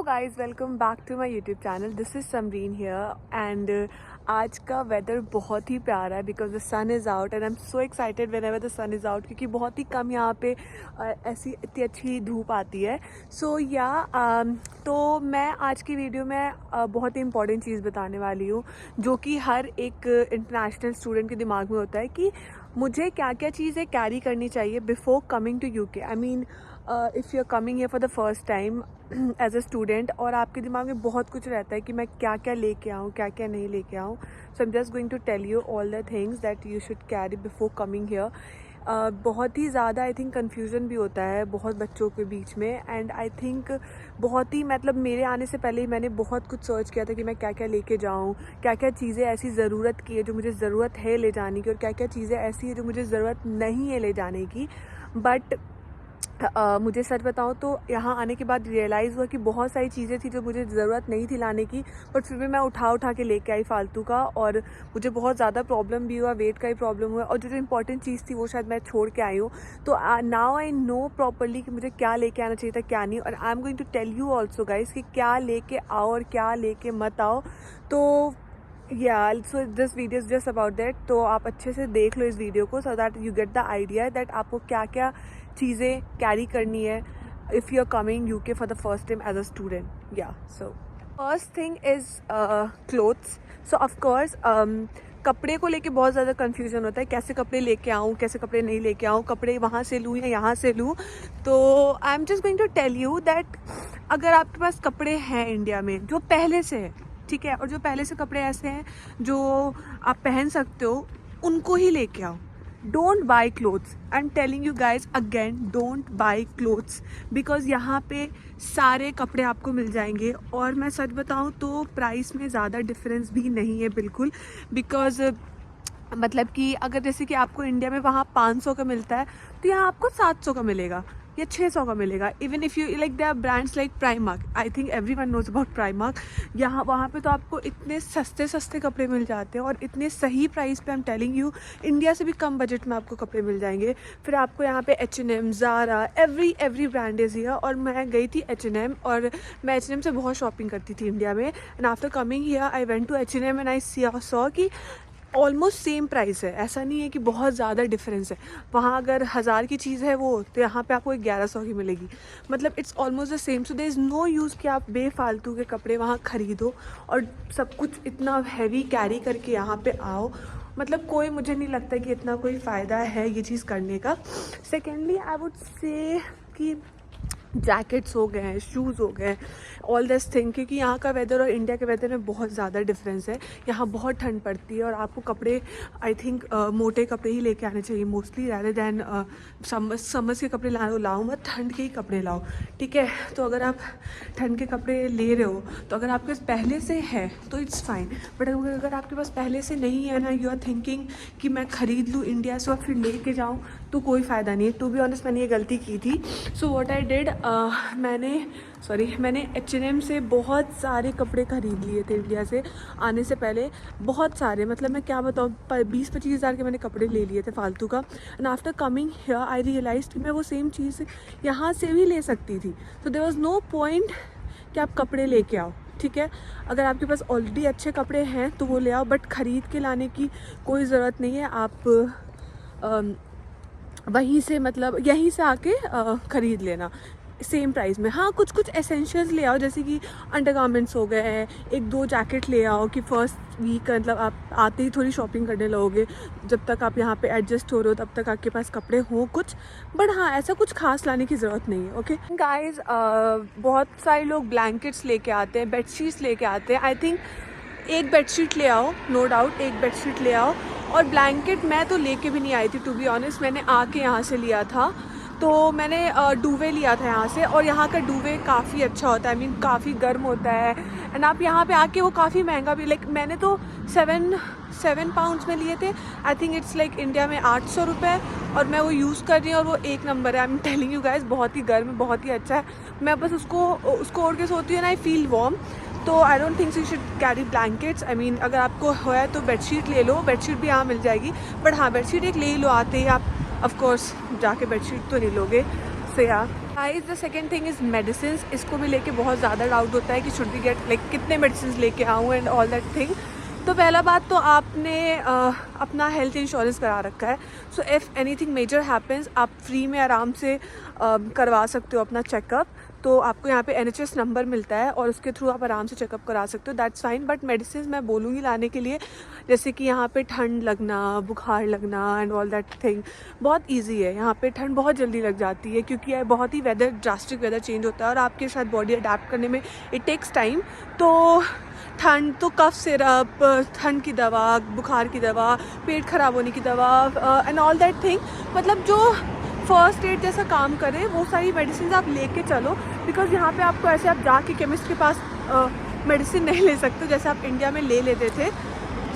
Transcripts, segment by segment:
Hello guys, welcome back to my YouTube channel. This is Samreen here and आज का weather बहुत ही प्यारा है because the sun is out and I am so excited whenever the sun is out, क्योंकि बहुत ही कम यहाँ पे ऐसी इतनी अच्छी धूप आती है। तो मैं आज की वीडियो में बहुत ही इंपॉर्टेंट चीज़ बताने वाली हूँ जो कि हर एक इंटरनेशनल स्टूडेंट के दिमाग में होता है कि मुझे क्या क्या चीज़ें कैरी करनी चाहिए before coming to UK. I mean if you are coming here for the first time as a student और आपके दिमाग में बहुत कुछ रहता है कि मैं क्या क्या लेके आऊँ, क्या क्या नहीं लेके आऊँ। So I am just going to tell you all the things that you should carry before coming here. बहुत ही ज़्यादा आई थिंक कन्फ्यूज़न भी होता है बहुत बच्चों के बीच में एंड आई थिंक बहुत ही मतलब मेरे आने से पहले ही मैंने बहुत कुछ सर्च किया था कि मैं क्या क्या लेके जाऊँ, क्या क्या चीज़ें ऐसी ज़रूरत की है जो मुझे ज़रूरत है ले जाने की और क्या क्या चीज़ें ऐसी है जो मुझे ज़रूरत नहीं है ले जाने की। बट मुझे सच बताऊँ तो यहाँ आने के बाद रियलाइज़ हुआ कि बहुत सारी चीज़ें थी जो मुझे ज़रूरत नहीं थी लाने की, बट फिर भी मैं उठा के लेके आई फालतू का और मुझे बहुत ज़्यादा प्रॉब्लम भी हुआ, वेट का ही प्रॉब्लम हुआ और जो इंपॉर्टेंट चीज़ थी वो शायद मैं छोड़ के आई हूँ। तो नाउ आई नो प्रॉपरली कि मुझे क्या लेके आना चाहिए था क्या नहीं, और I am going to tell you also guys कि क्या लेके आओ और क्या लेके मत आओ। तो so this video is just about that. तो आप अच्छे से देख लो इस वीडियो को so that you get the idea that आपको क्या क्या चीज़ें कैरी करनी है if you are coming UK for the first time as a student. So first thing is clothes. So of course कपड़े को लेके बहुत ज़्यादा कन्फ्यूजन होता है, कैसे कपड़े लेके आऊँ, कैसे कपड़े नहीं लेके आऊँ, कपड़े वहाँ से लूँ या यहाँ से लूँ। तो I am just going to tell you that अगर आपके पास कपड़े हैं इंडिया में जो पहले से है, ठीक है, और जो पहले से कपड़े ऐसे हैं जो आप पहन सकते हो, उनको ही लेके आओ। Don't buy clothes. I am telling you guys again, don't buy clothes because यहाँ पे सारे कपड़े आपको मिल जाएंगे और मैं सच बताऊँ तो प्राइस में ज़्यादा डिफरेंस भी नहीं है बिल्कुल। बिकॉज मतलब कि अगर जैसे कि आपको इंडिया में वहाँ 500 का मिलता है तो यहाँ आपको 700 का मिलेगा या 600 का मिलेगा। Even if you like, they are brands like Primark, I think everyone knows about Primark. यहाँ वहाँ पे तो आपको इतने सस्ते कपड़े मिल जाते हैं और इतने सही प्राइस पे। I am telling you, India से भी कम बजट में आपको कपड़े मिल जाएंगे। फिर आपको यहाँ पे H&M, Zara, every brand is here. और मैं गई थी H&M और मैं H&M से बहुत शॉपिंग करती थी इंडिया में and after coming here I went to H&M and I saw कि ऑलमोस्ट सेम प्राइस है। ऐसा नहीं है कि बहुत ज़्यादा डिफरेंस है। वहाँ अगर 1000 की चीज़ है वो, तो यहाँ पे आपको 1100 की मिलेगी। मतलब it's almost the same. So there is no use कि आप बेफालतू के कपड़े वहाँ ख़रीदो और सब कुछ इतना हैवी कैरी करके यहाँ पे आओ। मतलब मुझे नहीं लगता कि इतना कोई फ़ायदा है ये चीज़ करने का। सेकेंडली आई वुड से कि जैकेट्स हो गए हैं, शूज़ हो गए, ऑल दिस थिंग, क्योंकि यहाँ का वेदर और इंडिया के वेदर में बहुत ज़्यादा डिफरेंस है। यहाँ बहुत ठंड पड़ती है और आपको कपड़े आई थिंक मोटे कपड़े ही लेके आने चाहिए मोस्टली, रैदर दैन समर्स के कपड़े लाओ मत, ठंड के ही कपड़े लाओ, ठीक है। तो अगर आप ठंड के कपड़े ले रहे हो तो अगर आपके पास पहले से है तो इट्स फाइन, बट अगर आपके पास पहले से नहीं है ना, यू आर थिंकिंग कि मैं ख़रीद लूँ इंडिया से और फिर लेके जाऊँ, तो कोई फ़ायदा नहीं है। टू बी ऑनेस्ट मैंने ये गलती की थी। सो व्हाट आई डिड, मैंने H&M से बहुत सारे कपड़े ख़रीद लिए थे इंडिया से आने से पहले, बहुत सारे। मतलब मैं क्या बताऊँ, 20-25 हज़ार के मैंने कपड़े ले लिए थे फालतू का। And after coming here I realise कि मैं वो सेम चीज़ यहाँ से भी ले सकती थी। तो देयर वाज नो पॉइंट कि आप कपड़े लेके आओ, ठीक है। अगर आपके पास ऑलरेडी अच्छे कपड़े हैं तो वो ले आओ, बट ख़रीद के लाने की कोई ज़रूरत नहीं है। आप वहीं से मतलब यहीं से आके ख़रीद लेना सेम प्राइस में। हाँ, कुछ एसेंशियल्स ले आओ, जैसे कि अंडरगारमेंट्स हो गए हैं, 1-2 जैकेट ले आओ कि फर्स्ट वीक मतलब आप आते ही थोड़ी शॉपिंग करने लगोगे, जब तक आप यहाँ पे एडजस्ट हो रहे हो तब तक आपके पास कपड़े हों कुछ। बट हाँ, ऐसा कुछ खास लाने की ज़रूरत नहीं है। ओके गाइज, बहुत सारे लोग ब्लैंकेट्स लेके आते हैं, बेडशीट्स लेके आते हैं। आई थिंक एक बेडशीट ले आओ, नो डाउट एक बेडशीट ले आओ। और ब्लैंकेट मैं तो लेके भी नहीं आई थी टू बी ऑनेस्ट, मैंने आके यहाँ से लिया था। तो मैंने डूवे लिया था यहाँ से और यहाँ का डूवे काफ़ी अच्छा होता है, आई मीन काफ़ी गर्म होता है। एंड आप यहाँ पे आके वो काफ़ी महंगा भी, लाइक मैंने तो 7 पाउंड्स में लिए थे। I think it's like India में 800 रुपये, और मैं वो यूज़ कर रही हूँ और वो एक नंबर है। I am telling you guys, बहुत ही गर्म, बहुत ही अच्छा है। मैं बस उसको ओढ़ के सोती हूँ एंड आई फील वार्म। तो I don't think you should carry blankets. I mean अगर आपको है तो बेडशीट ले लो, बेडशीट भी यहाँ मिल जाएगी। बट हाँ, बेडशीट एक ले ही लो आते ही। आप ऑफ कोर्स जाके बेडशीट तो नहीं लोगे। सो या guys the second thing is medicine. इसको भी लेके बहुत ज़्यादा डाउट होता है कि शुड वी गेट लाइक कितने मेडिसिन लेके आऊँ एंड ऑल दैट थिंग. तो पहला बात तो आपने अपना हेल्थ इंश्योरेंस करा रखा है. So if anything major happens आप फ्री में आराम से करवा सकते हो अपना चेकअप. तो आपको यहाँ पे NHS नंबर मिलता है और उसके थ्रू आप आराम से चेकअप करा सकते हो. That's fine. बट मेडिसिन मैं बोलूँगी लाने के लिए, जैसे कि यहाँ पे ठंड लगना, बुखार लगना एंड ऑल दैट थिंग बहुत इजी है. यहाँ पे ठंड बहुत जल्दी लग जाती है क्योंकि ये बहुत ही वेदर ड्रास्टिक वेदर चेंज होता है और आपके साथ बॉडी अडेप्ट करने में इट टेक्स टाइम. तो ठंड तो कफ सिरप, ठंड की दवा, बुखार की दवा, पेट ख़राब होने की दवा एंड ऑल दैट थिंग, मतलब जो फर्स्ट एड जैसा काम करे वो सारी मेडिसिन आप लेके चलो. बिकॉज यहाँ पे आपको ऐसे आप जाके केमिस्ट के पास मेडिसिन नहीं ले सकते जैसे आप इंडिया में ले लेते थे.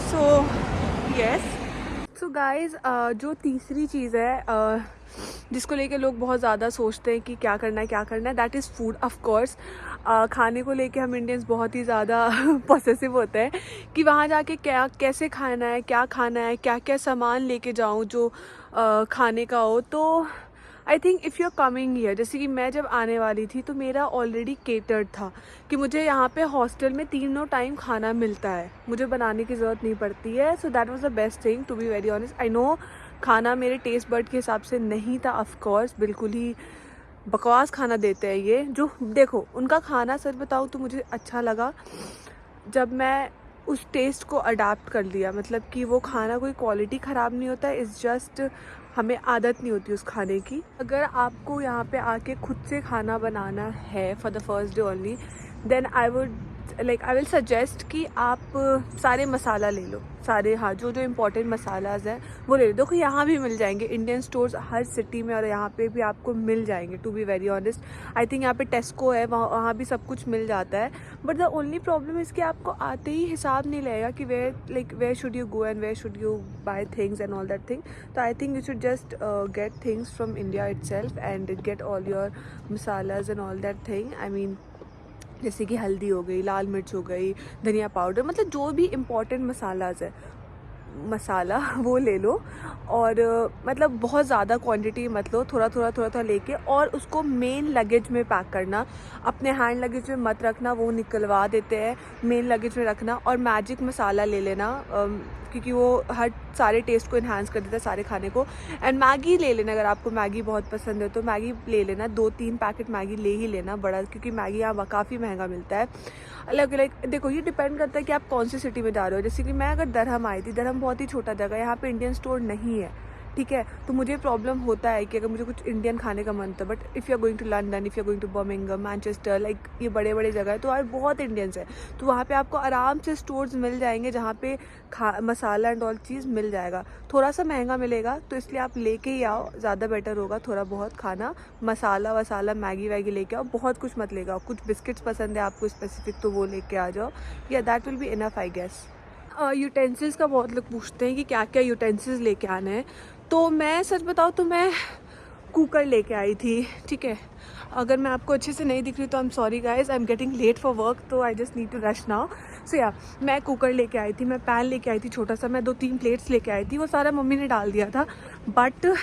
So yes. सो गाइज़ जो तीसरी चीज़ है जिसको लेके लोग बहुत ज़्यादा सोचते हैं कि क्या करना है, that is food. Of course खाने को लेके हम इंडियंस बहुत ही ज़्यादा पॉसेसिव होते हैं कि वहाँ जाके क्या कैसे खाना है, क्या खाना है, क्या क्या सामान लेके जाऊँ जो खाने का हो. तो I think if you are coming here, जैसे कि मैं जब आने वाली थी तो मेरा ऑलरेडी केटर्ड था कि मुझे यहाँ पे हॉस्टल में 3 टाइम खाना मिलता है, मुझे बनाने की ज़रूरत नहीं पड़ती है. So that was the best thing to be very honest. I know खाना मेरे टेस्ट बर्ड के हिसाब से नहीं था, ऑफ कोर्स बिल्कुल ही बकवास खाना देते हैं ये. जो देखो उनका खाना सच बताऊँ तो मुझे अच्छा लगा जब मैं उस टेस्ट को अडाप्ट कर लिया. मतलब कि वो खाना कोई क्वालिटी ख़राब नहीं होता है, इट्स जस्ट हमें आदत नहीं होती उस खाने की. अगर आपको यहाँ पे आके खुद से खाना बनाना है for the first day only, then I will suggest कि आप सारे मसाला ले लो, सारे हाँ जो जो इम्पोर्टेंट मसालाज हैं वो ले लो. देखो यहाँ भी मिल जाएंगे इंडियन स्टोर्स हर सिटी में और यहाँ पे भी आपको मिल जाएंगे. To be very honest I think यहाँ पे टेस्को है, वहाँ भी सब कुछ मिल जाता है. But the only problem is कि आपको आते ही हिसाब नहीं लगेगा कि where should you go and where should you buy things and all that thing. तो I think you should just get things from India itself and get all your masalas and all that thing. I mean जैसे कि हल्दी हो गई, लाल मिर्च हो गई, धनिया पाउडर, मतलब जो भी इम्पोर्टेंट मसालाज है मसाला वो ले लो. और मतलब बहुत ज़्यादा क्वांटिटी मत लो, थोड़ा थोड़ा लेके और उसको मेन लगेज में पैक करना. अपने हैंड लगेज में मत रखना, वो निकलवा देते हैं. मेन लगेज में रखना और मैजिक मसाला ले लेना क्योंकि वो हर सारे टेस्ट को इन्हांस कर देता है सारे खाने को. एंड मैगी ले लेना, अगर आपको मैगी बहुत पसंद है तो मैगी ले लेना, 2-3 पैकेट मैगी ले ही लेना बड़ा, क्योंकि मैगी यहाँ काफ़ी महंगा मिलता है. अलग अलग देखो ये डिपेंड करता है कि आप कौन सी सिटी में जा रहे हो. जैसे कि मैं अगर दरहम आई थी, दरहम बहुत ही छोटा जगह, यहाँ पे इंडियन स्टोर नहीं है, ठीक है. तो मुझे प्रॉब्लम होता है कि अगर मुझे कुछ इंडियन खाने का मन था. But if you are going to London, if you are going to Birmingham, Manchester, like ये बड़े बड़े जगह है तो यार बहुत इंडियंस है. तो वहाँ पे आपको आराम से स्टोर्स मिल जाएंगे जहाँ पे मसाला एंड ऑल चीज़ मिल जाएगा. थोड़ा सा महंगा मिलेगा तो इसलिए आप लेके ही आओ, ज़्यादा बेटर होगा. थोड़ा बहुत खाना मसाला वसाला मैगी वैगी लेके आओ, बहुत कुछ मत लेके आओ. कुछ बिस्किट्स पसंद है आपको स्पेसिफिक तो वो लेके आ जाओ. Yeah that will be enough I guess. Utensils का बहुत लोग पूछते हैं कि क्या क्या यूटेंसिल्स लेके आने हैं. तो मैं सच बताऊँ तो मैं कुकर लेके आई थी, ठीक है. अगर मैं आपको अच्छे से नहीं दिख रही तो I am sorry guys, I am getting late for work तो I just need to rush now. So yeah मैं कुकर लेके आई थी, मैं पैन लेके आई थी छोटा सा, मैं 2-3 प्लेट्स लेके आई थी, वो सारा मम्मी ने डाल दिया था. बट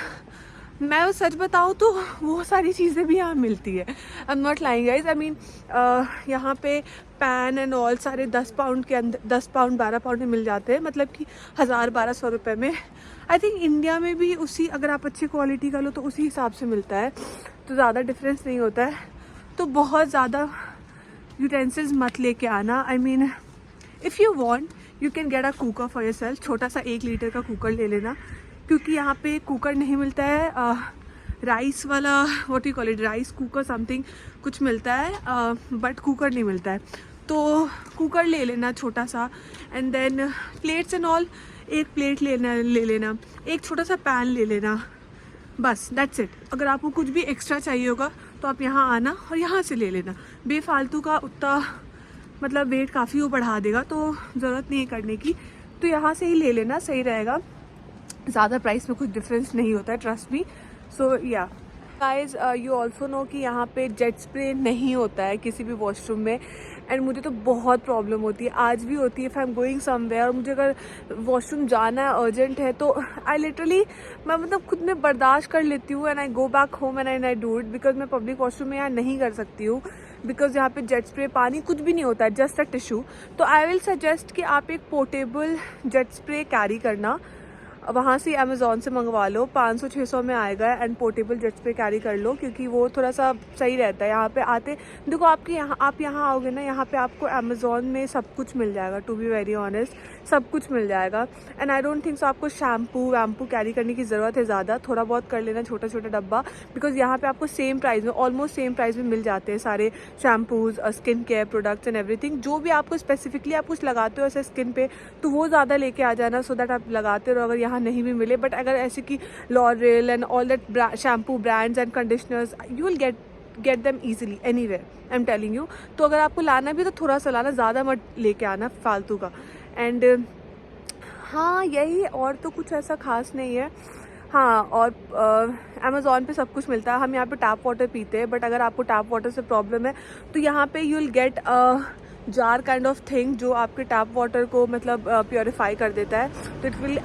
मैं सच बताऊँ तो वो सारी चीज़ें भी यहाँ मिलती है. I am not lying guys. I mean यहाँ पे पैन एंड ऑल सारे 10 पाउंड के अंदर, 10 पाउंड 12 पाउंड में मिल जाते हैं, मतलब कि 1000-1200 रुपये में. आई थिंक इंडिया में भी उसी, अगर आप अच्छी क्वालिटी का लो तो उसी हिसाब से मिलता है, तो ज़्यादा डिफरेंस नहीं होता है. तो बहुत ज़्यादा यूटेंसिल्स मत लेके आना. आई mean if you want you can get a cooker for your self. छोटा सा 1 लीटर का कुकर ले लेना, क्योंकि यहाँ पे कुकर नहीं मिलता है. राइस वाला what you call it, rice cooker something कुछ मिलता है, बट कुकर नहीं मिलता है. तो कुकर ले लेना छोटा सा. And then plates and all, 1 plate ले लेना, एक छोटा सा पैन ले लेना, बस दैट्स इट. अगर आपको कुछ भी एक्स्ट्रा चाहिए होगा तो आप यहाँ आना और यहाँ से ले लेना. बेफालतू का उतना मतलब वेट काफ़ी वो बढ़ा देगा, तो ज़रूरत नहीं है करने की. तो यहाँ से ही ले लेना, सही रहेगा. ज़्यादा प्राइस में कुछ डिफरेंस नहीं होता है, trust me. So yeah guys you also no कि यहाँ पे जेट स्प्रे नहीं होता है किसी भी वॉशरूम में, एंड मुझे तो बहुत प्रॉब्लम होती है, आज भी होती है। If I am going somewhere और मुझे अगर वॉशरूम जाना है, अर्जेंट है, तो आई लिटरली मैं मतलब खुद में बर्दाश्त कर लेती हूँ and I go back home and I do it, because मैं पब्लिक वॉशरूम में यहाँ नहीं कर सकती हूँ, बिकॉज यहाँ पे जेट स्प्रे पानी कुछ भी नहीं होता है, जस्ट अ टिश्यू। तो आई विल सजेस्ट कि आप एक पोर्टेबल जेट स्प्रे कैरी करना, वहाँ से अमेज़ॉन से मंगवा लो, 500-600 में आएगा, and portable jet spray carry कर लो, क्योंकि वो थोड़ा सा सही रहता है। यहाँ पे आते देखो, आपके यहाँ आप यहाँ आओगे ना, यहाँ पे आपको अमेज़ॉन में सब कुछ मिल जाएगा, टू बी वेरी ऑनेस्ट, सब कुछ मिल जाएगा। एंड आई डोंट थिंक सो आपको शैम्पू वैम्पू कैरी करने की ज़रूरत है ज़्यादा, थोड़ा बहुत कर लेना छोटा छोटा डब्बा, बिकॉज यहाँ पे आपको सेम प्राइस में, ऑलमोस्ट सेम प्राइस में मिल जाते हैं सारे shampoos, skin care products and everything. जो भी आपको स्पेसिफिकली आप कुछ लगाते हो ऐसे स्किन पे, तो वो ज़्यादा लेके आ जाना, सो दैट आप लगाते रहो अगर यहाँ नहीं भी मिले। बट अगर ऐसे कि L'Oréal and all that shampoo brands and conditioners, you will get them easily anywhere, I am telling you. तो अगर आपको लाना भी तो थोड़ा सा लाना, ज़्यादा मत लेके आना फालतू का। एंड हाँ, यही, और तो कुछ ऐसा खास नहीं है। हाँ, और अमेज़ॉन पे सब कुछ मिलता है। हम यहाँ पे टैप वाटर पीते हैं, बट अगर आपको टैप वाटर से प्रॉब्लम है तो यहाँ पे you will get jar kind of thing, जो आपके टैप वाटर को मतलब प्योरीफाई कर देता है। तो it will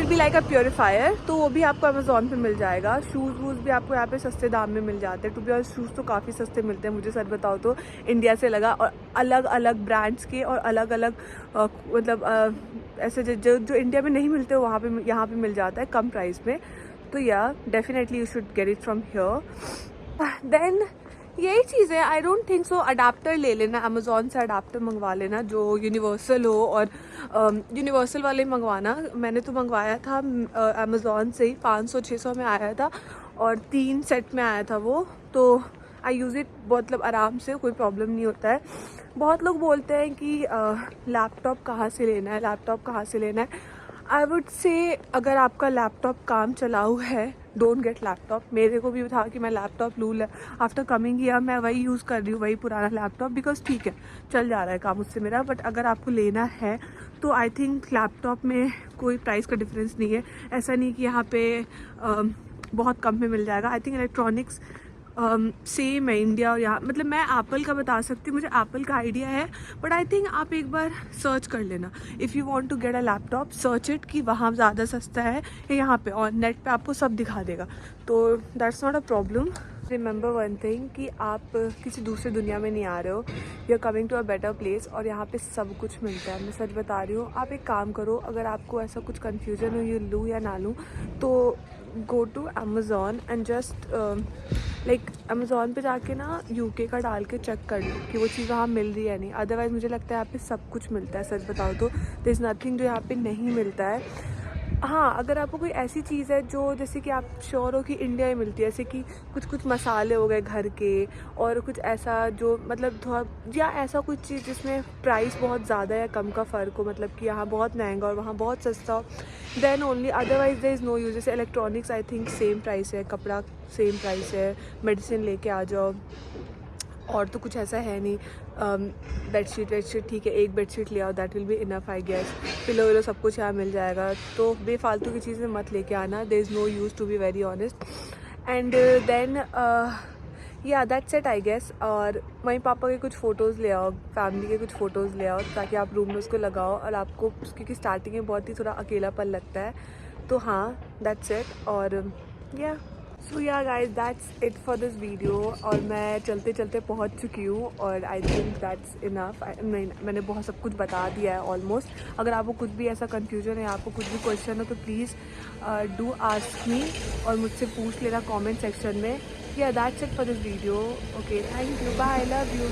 be like a purifier. तो वो भी आपको अमेज़ॉन पे मिल जाएगा। शूज़ वूज़ भी आपको यहाँ पे सस्ते दाम में मिल जाते हैं। टू बी ऑनेस्ट, शूज़ तो काफ़ी सस्ते मिलते हैं, मुझे सच बताओ तो, इंडिया से लगा, और अलग अलग ब्रांड्स के, और अलग अलग मतलब ऐसे जो इंडिया में नहीं मिलते वहाँ पे यहाँ पे मिल जाता है कम प्राइस में। तो yeah definitely you should get it from here. Then यही चीज़ है, I don't think so. Adapter ले लेना, अमेज़ॉन से अडाप्टर मंगवा लेना जो यूनिवर्सल हो, और यूनिवर्सल वाले मंगवाना। मैंने तो मंगवाया था अमेज़ॉन से ही, 500-600 में आया था, और 3 सेट में आया था वो। तो आई यूज़ इट मतलब आराम से, कोई प्रॉब्लम नहीं होता है। बहुत लोग बोलते हैं कि लैपटॉप कहाँ से लेना है, लैपटॉप कहाँ से लेना है। आई वुड से, अगर आपका लैपटॉप काम चलाऊ है, डोंट गेट लैपटॉप। मेरे को भी था कि मैं लैपटॉप लूँ, आफ्टर कमिंग ईयर मैं वही यूज़ कर रही हूँ, वही पुराना लैपटॉप, बिकॉज ठीक है, चल जा रहा है काम उससे मेरा। बट अगर आपको लेना है तो आई थिंक लैपटॉप में कोई प्राइस का डिफरेंस नहीं है। ऐसा नहीं कि यहाँ पे बहुत कम में मिल जाएगा। आई थिंक इलेक्ट्रॉनिक्स सेम है इंडिया और यहाँ, मतलब मैं एप्पल का बता सकती हूँ, मुझे एप्पल का आइडिया है, बट आई थिंक आप एक बार सर्च कर लेना। If you want to get a laptop, search it कि वहाँ ज़्यादा सस्ता है या यहाँ पे, और नेट पे आपको सब दिखा देगा। तो that's not a problem. Remember one thing, कि आप किसी दूसरे दुनिया में नहीं आ रहे हो, you are coming to a better place, और यहाँ पे सब कुछ मिलता है। मैं सच बता रही हूँ। आप एक काम करो, अगर आपको ऐसा कुछ कन्फ्यूजन हो ये लूँ या ना लूँ, तो go to Amazon and just like Amazon पे जाके ना यूके का डाल के चेक कर लो कि वो चीज़ वहाँ मिल रही है नहीं। अदरवाइज़ मुझे लगता है यहाँ पे सब कुछ मिलता है, सच बताओ तो। देयर इज़ नथिंग जो यहाँ पे नहीं मिलता है। हाँ, अगर आपको कोई ऐसी चीज़ है जो, जैसे कि आप श्योर हो कि इंडिया में मिलती है, जैसे कि कुछ मसाले हो गए घर के, और कुछ ऐसा जो मतलब थोड़ा, या ऐसा कुछ चीज़ जिसमें प्राइस बहुत ज़्यादा या कम का फ़र्क हो, मतलब कि यहाँ बहुत महंगा और वहाँ बहुत सस्ता हो, then only, otherwise there is no use. जैसे electronics I think same price है, कपड़ा सेम प्राइस है, मेडिसिन लेके आ जाओ, और तो कुछ ऐसा है नहीं। बेडशीट ठीक है, एक बेडशीट ले आओ, that will be enough I guess. Pillow विलो सब कुछ यहाँ मिल जाएगा। तो बेफालतू की चीज़ें मत लेके आना, there is no use, to be very honest. And then yeah that's it I guess. और मम्मी पापा के कुछ फ़ोटोज़ ले आओ, फैमिली के कुछ फ़ोटोज़ ले आओ, ताकि आप रूम में उसको लगाओ, और आपको, क्योंकि स्टार्टिंग में बहुत ही थोड़ा अकेलापन लगता है। तो हाँ, दैट्स इट। और या सो yeah guys, that's it for this video. और मैं चलते चलते पहुंच चुकी हूँ, और आई थिंक दैट्स इनफ। मैंने बहुत सब कुछ बता दिया है ऑलमोस्ट। अगर आपको कुछ भी ऐसा कन्फ्यूजन है, आपको कुछ भी क्वेश्चन हो, तो प्लीज़ डू आस्क मी, और मुझसे पूछ लेना कमेंट सेक्शन में। Yeah that's it for this video. Okay, thank you, bye, I love you.